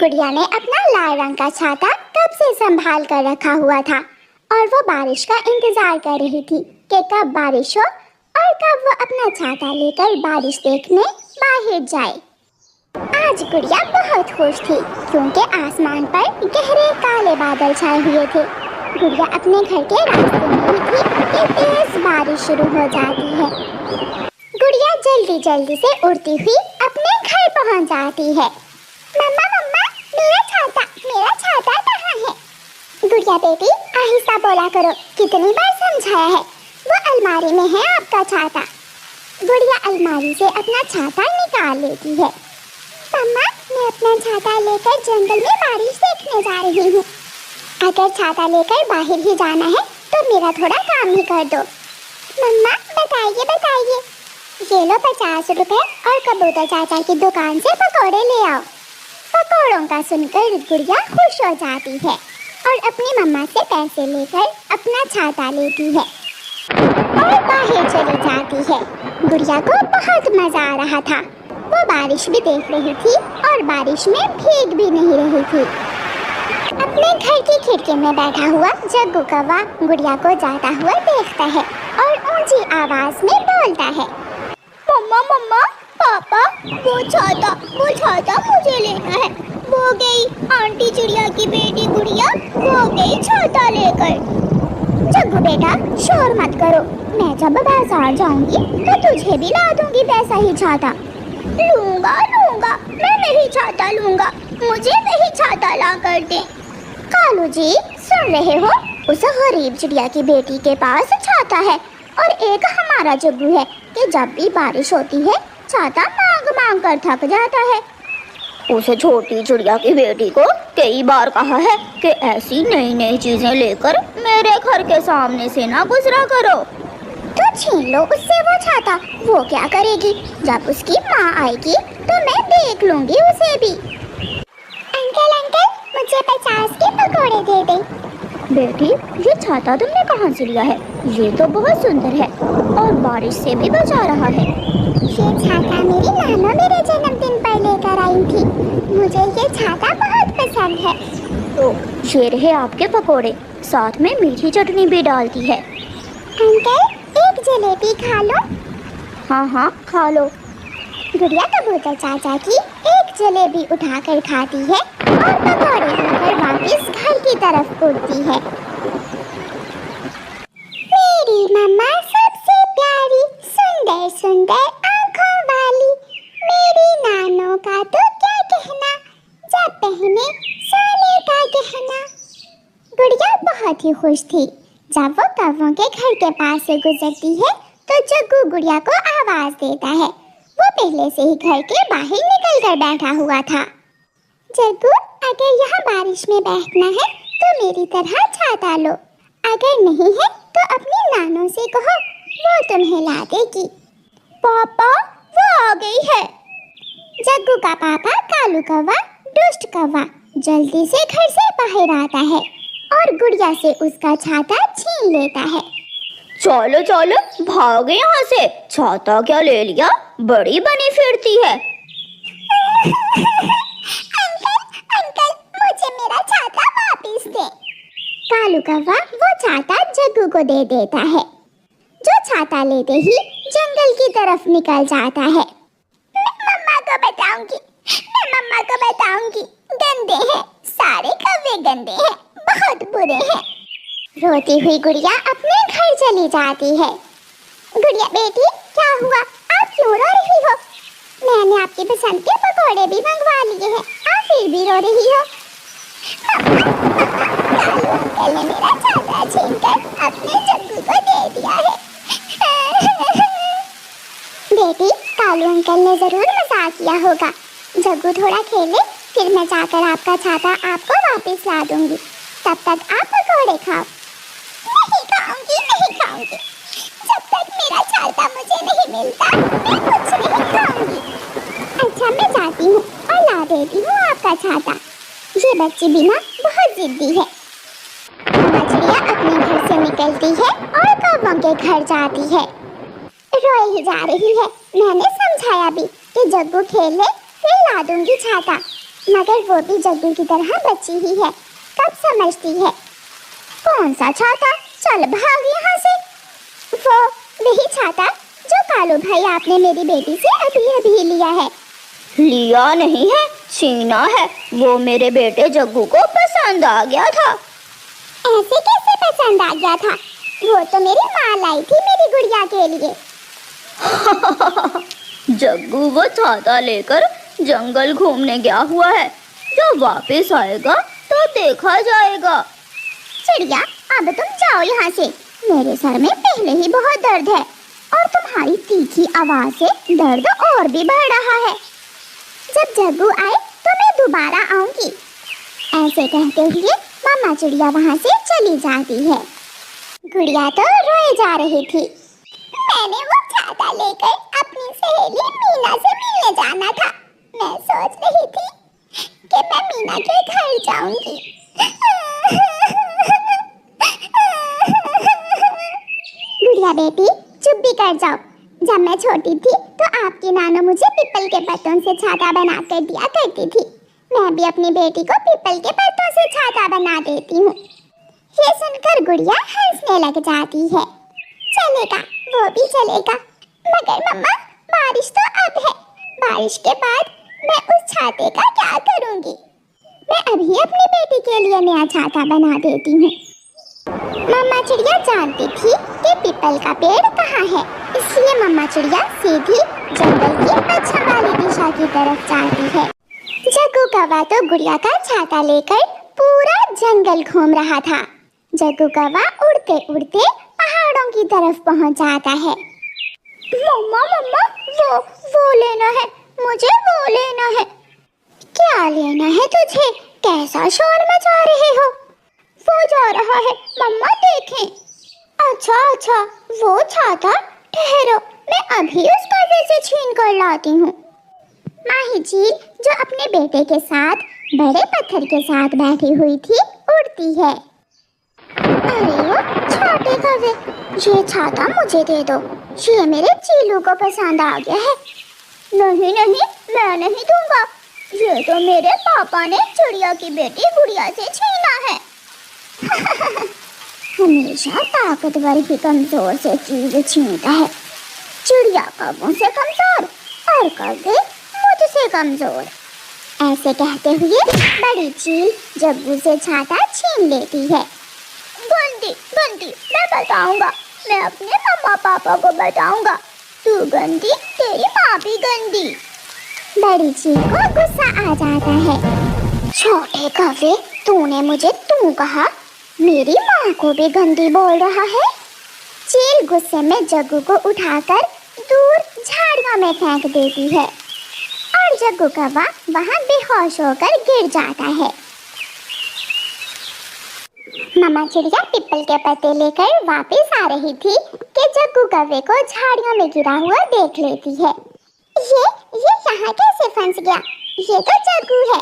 गुड़िया ने अपना लाल रंग का छाता कब से संभाल कर रखा हुआ था और वो बारिश का इंतजार कर रही थी कि कब बारिश हो और कब वो अपना छाता लेकर बारिश देखने बाहर जाए। आज गुड़िया बहुत खुश थी क्योंकि आसमान पर गहरे काले बादल छाए हुए थे। गुड़िया अपने घर के रास्ते में ही थी कि तेज बारिश शुरू हो जाती है। गुड़िया जल्दी जल्दी से उड़ती हुई अपने घर पहुंच जाती है। मम्मा मम्मा मेरा छाता कहाँ है? गुड़िया बेटी आहिस्ता बोला करो, कितनी बार समझाया है, वो अलमारी में है आपका छाता। गुड़िया अलमारी से अपना छाता निकाल लेती है। मम्मा मैं अपना छाता लेकर जंगल में बारिश देखने जा रही हूँ। अगर छाता लेकर बाहर ही जाना है तो मेरा थोड़ा काम ही कर दो। मम्मा बताइए। ये लो 50 रुपए और कबूतर चाचा की दुकान से पकौड़े ले आओ। पकौड़ों का सुनकर गुड़िया खुश हो जाती है और अपनी मम्मा से पैसे लेकर अपना छाता लेती है और बाहर चली जाती है। गुड़िया को बहुत मजा आ रहा था। वो बारिश भी देख रही थी और बारिश में भीग भी नहीं रही थी। अपने घर की खिड़की में बैठा हुआ जग्गू कौवा गुड़िया को जाता हुआ देखता है और ऊंची आवाज में बोलता है, मम्मा पापा वो छाता मुझे लेना है। वो गई आंटी चिड़िया की बेटी गुड़िया, वो गई छाता लेकर। जग्गू बेटा शोर मत करो, मैं जब बाजार जाऊंगी तो तुझे भी ला दूंगी वैसा ही छाता। लूंगा मैं नहीं छाता लूंगा, मुझे वही छाता ला कर दे। कालू जी सुन रहे हो, उस गरीब चिड़िया की बेटी के पास छाता है और एक हमारा जग्गू है कि जब भी बारिश होती है छाता मांग कर थक जाता है। उसे छोटी चिड़िया की बेटी को कई बार कहा है कि ऐसी नई चीजें लेकर मेरे घर के सामने से ना गुजरा करो। तो छीन लो उससे वो छाता, वो क्या करेगी? जब उसकी माँ आएगी तो मैं देख लूंगी उसे भी। अंकल मुझे 50 के पकौड़े दे दे। बेटी ये छाता तुमने कहाँ से लिया है? ये तो बहुत सुंदर है और बारिश से भी बचा रहा है। ये छाता मेरी नाना मेरे जन्मदिन पर लेकर आई थी। मुझे ये छाता बहुत पसंद है। तो ये रहे आपके पकोड़े, साथ में मीठी चटनी भी डालती है। अंकल एक जलेबी खा लो। हाँ खा लो। गुड़िया कबूतर चाचा की एक जलेबी उठाकर खाती है और पकौड़े खाकर वापस घर की तरफ उड़ती है। मेरी मम्मा सबसे प्यारी, सुंदर आँखों वाली, मेरी नानों का तो क्या कहना, जब पहने सोने का गहना। गुड़िया बहुत ही खुश थी। जब वो कौवों के घर के पास से गुजरती है तो जग्गू गुड़िया को आवाज देता है। वो पहले से ही घर के बाहर निकल कर बैठा हुआ था। जग्गू अगर यहाँ बारिश में बैठना है तो मेरी तरह छाता लो, अगर नहीं है तो अपनी नानों से कहो, वो तुम्हें ला देगी। पापा वो आ गई है। जग्गू का पापा कालू कौवा दुष्ट कौवा जल्दी से घर से बाहर आता है और गुड़िया से उसका छाता छीन लेता है। चलो भागे यहाँ से, छाता क्या ले लिया, बड़ी बनी फिरती है। अंकल मुझे मेरा छाता वापस दे। कालू कौवा वो छाता जग्गू को दे देता है, जो छाता लेते ही जंगल की तरफ निकल जाता है। मैं मम्मा को बताऊंगी, गंदे हैं सारे कौवे, गंदे हैं, बहुत बुरे हैं। रोती हुई गुड़िया अपने घर चली जाती है। गुड़िया बेटी क्या हुआ, आप क्यों रो रही हो? मैंने आपकी पसंद के पकौड़े भी मंगवा लिए हैं, आप फिर भी रो रही हो। कालू अंकल ने मेरा छाता छीनकर अपने जग्गू को दे दिया है। बेटी कालू अंकल ने जरूर मजाक किया होगा। जग्गू थोड़ा खेले, फिर मैं जाकर आपका छाता आपको वापस ला दूंगी, तब तक आप पकौड़े खाओ। नहीं खाऊंगी, जब तक मेरा छाता मुझे नहीं मिलता मैं कुछ नहीं खाऊंगी। अच्छा मैं जाती हूँ और ला देती हूँ आपका छाता। ये बच्ची भी ना बहुत जिद्दी है। चिड़िया अपने घर से निकलती है और कौवों के घर जाती है। रोए ही जा रही है। मैंने समझाया भी कि जग्गू खेल ले फिर ला दूंगी छाता, मगर वो भी जग्गू की तरह बच्ची ही है, कब समझती है। कौन सा छाता, चल भाग यहाँ से। वो वही छाता जो कालू भाई आपने मेरी बेटी से अभी अभी लिया है। लिया नहीं है, छीना है। वो मेरे बेटे जग्गू को पसंद आ गया था। ऐसे कैसे पसंद आ गया था? वो तो मेरी माँ लाई थी मेरी गुड़िया के लिए। जग्गू वो छाता लेकर जंगल घूमने गया हुआ है। जब वापस आएगा तो देखा जाएगा। चिड़िया, अब तुम जाओ यहाँ से। मेरे सर में पहले ही बहुत दर्द है और तुम्हारी तीखी आवाज से दर्द और भी बढ़ रहा है। जब जग्गू आए तो मैं दोबारा आऊंगी। ऐसे कहते हुए मामा चिड़िया वहाँ से चली जाती है। गुड़िया तो रोए जा रही थी। मैंने वो छाता लेकर अपनी सहेली मीना से मिलने जाना था। मैं सोच रही थी कि मैं मीना के घर जाऊंगी। गुड़िया बेटी, चुप भी कर जाओ। जब मैं छोटी थी तो आपकी नाना मुझे पीपल के पत्तों से छाता बना कर दिया करती थी। मैं भी अपनी बेटी को पीपल के पत्तों से छाता बना देती हूँ। ये सुनकर गुड़िया हंसने लग जाती है। चलेगा, वो भी चलेगा। मगर मम्मा, बारिश तो अब है। बारिश के बाद मैं उस छाते का क्या करूँगी? मैं अभी अपनी बेटी के लिए नया छाता बना देती हूँ। मम्मा चिड़िया जानती थी कि पीपल का पेड़ कहाँ है, इसलिए मम्मा चिड़िया सीधी जंगल की पश्चिम वाली दिशा की तरफ जाती है। जग्गू कौवा तो गुड़िया का छाता लेकर पूरा जंगल घूम रहा था। जग्गू कौवा उड़ते उड़ते पहाड़ों की तरफ पहुंच जाता है। मम्मा मम्मा, वो लेना है मुझे, वो लेना है। क्या लेना है तुझे? कैसा शोर मचा रहे हो? वो जा रहा है, मम्मा देखें। अच्छा, वो छाता, ठहरो, मैं अभी उस कौवे से छीन कर लाती हूँ। माही चील जो अपने बेटे के साथ बड़े पत्थर के साथ बैठी हुई थी, उड़ती है। अरे वो छोटे कौवे, ये छाता मुझे दे दो। ये मेरे चीलू को पसंद आ गया है। नहीं, मैं नहीं दूंगा। ये तो मेरे पापा ने चिड़िया की बेटी गुड़िया से छीना है। हमेशा ताकतवर ही कमजोर से चीज छीनता है। चिड़िया कौवों से कमजोर और कौवे मुझसे कमजोर। ऐसे कहते हुए बड़ी चील जग्गू से छाता छीन लेती है। गंदी, मैं बताऊंगा। मैं अपने मम्मा पापा को बताऊंगा। तू गंदी, तेरी माँ भी गंदी। बड़ी चील को गुस्सा आ जाता है। छोटे कौवे, तूने मुझे तू कहा, मेरी माँ को भी गंदी बोल रहा है। चील गुस्से में जग्गू को उठाकर दूर झाड़ियों में फेंक देती है और जग्गू कौवा वहाँ बेहोश होकर गिर जाता है। मामा चिड़िया पीपल के पत्ते लेकर वापस आ रही थी कि जग्गू कौवे को झाड़ियों में गिरा हुआ देख लेती है। ये यहाँ कैसे फंस गया? ये तो जग्गू है।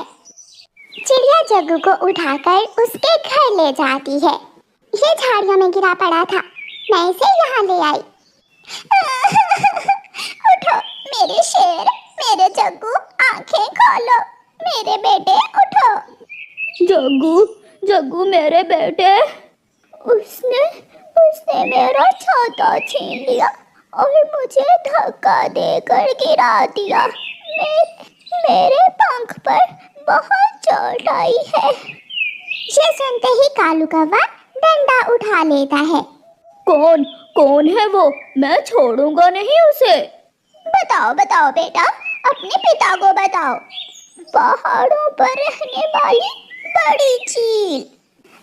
चिड़िया जग्गू को उठाकर उसके घर ले जाती है। ये झाड़ियों में गिरा पड़ा था, मैं इसे यहाँ ले आई। उठो मेरे शेर, मेरे जग्गू, आंखें खोलो मेरे बेटे, उठो। जग्गू मेरे बेटे। उसने मेरा छाता छीन लिया और मुझे धक्का देकर गिरा दिया। मेरे पंख पर बहुत चोट आई है। ये सुनते ही कालू कौवा डंडा उठा लेता है। कौन है वो? मैं छोड़ूंगा नहीं उसे। बताओ बेटा, अपने पिता को बताओ। पहाड़ों पर रहने वाली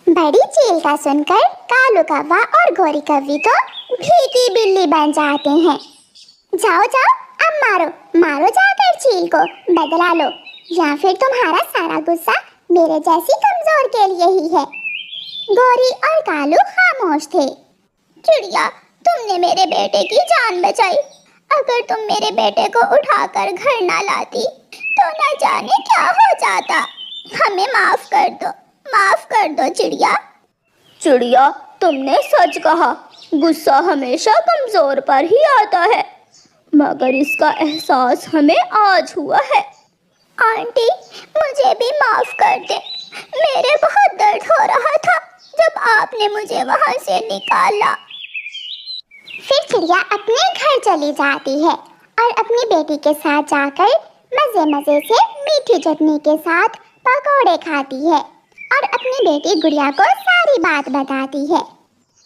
बड़ी चील का सुनकर कालू कौवा और गोरी कौवी तो भीगी बिल्ली बन जाते हैं। जाओ अब मारो जाकर चील को, बदला लो, या फिर तुम्हारा सारा गुस्सा मेरे जैसी कमजोर के लिए ही है। गोरी और कालू खामोश थे। चिड़िया, तुमने मेरे बेटे की जान बचाई। अगर तुम मेरे बेटे को उठाकर घर ना लाती तो न जाने क्या हो जाता। हमें माफ कर दो चिड़िया, तुमने सच कहा। गुस्सा हमेशा कमजोर पर ही आता है, मगर इसका एहसास हमें आज हुआ है। आंटी, मुझे भी माफ कर दे। मेरे बहुत दर्द हो रहा था जब आपने मुझे वहां से निकाला। फिर चिड़िया अपने घर चली जाती है और अपनी बेटी के साथ जाकर मजे मजे से मीठी चटनी के साथ पकौड़े खाती है और अपनी बेटी गुड़िया को सारी बात बताती है।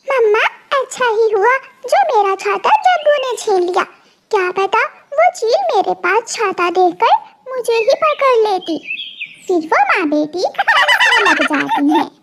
मम्मा, अच्छा ही हुआ जो मेरा छाता जग्गू ने छीन लिया। क्या पता वो चील मेरे पास छाता देखकर मुझे ही पकड़ लेती। फिर वो माँ बेटी हंसने लग जाती हैं।